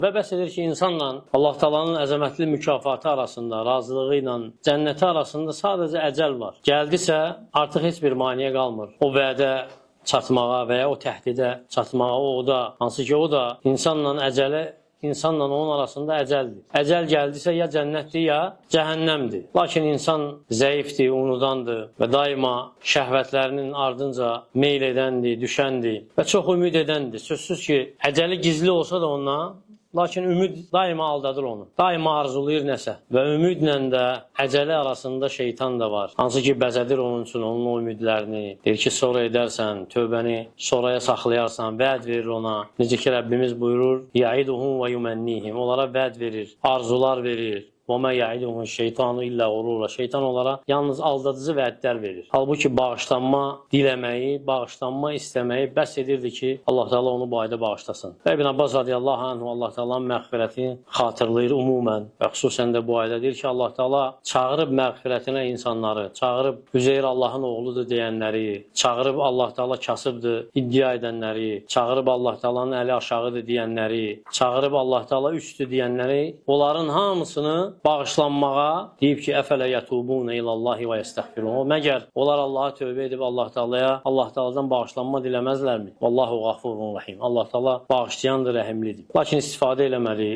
Və bəs edir ki, insanla Allah Taala'nın əzəmətli mükafatı arasında, razılığı ilə cənnəti arasında sadəcə əcəl var. Gəldisə, artıq heç bir maneə qalmır. O vədə çatmağa və ya o təhdidə çatmağa, o da, hansı ki o da insanla onun arasında əcəldir. Əcəl gəldisə ya cənnətdir, ya cəhənnəmdir. Lakin insan zəifdir, unudandır və daima şəhvətlərinin ardınca meyl edəndir, düşəndir və çox ümid edəndir. Sözsüz ki, əcəli gizli olsa da ondan, lakin ümid daima aldadır onu. Daima arzulayır nəsə. Və ümidlə də əcəli arasında şeytan da var. Hansı ki, bəzədir onun üçün onun o ümidlərini. Deyir ki, sonra edərsən, tövbəni sonraya saxlayarsan, vəd verir ona. Necə ki, Rəbbimiz buyurur, yəiduhum və yumennihim. Onlara vəd verir, arzular verir. وَمَا يَعِدُهُ الشَّيْطَانُ إِلَّا غُرُورًا. Şeytan onlara yalnız aldadıcı vədlər verir. Halbuki bağışlanma diləməyi, bağışlanma istəməyi bəs edirdi ki, Allah Teala onu bu ayda bağışlasın. Və İbn Abbas radiyallahu anhu Allah Teala'nın məğfirətini xatırlayır umumən və xüsusən də bu ayda deyir ki, Allah Teala çağırıb məğfirətinə insanları, çağırıb Üzeyr Allahın oğludur deyənləri, çağırıb Allah Teala kasıbdır iddia edənləri, çağırıb Allah Teala'nın əli aşağıdır deyənləri, çağırıb Allah Teala üçdür deyənləri, onların hamısını bağışlanmağa deyib ki, əfələ yətubunə ilallahi və yəstəxfirun. O, məgər onlar Allaha tövbə edib Allah Teala'dan bağışlanma diləməzlərmi? Vallahu ğafurun rəhim. Allah Teala bağışlayandır, rəhimlidir. Lakin istifadə eləməli,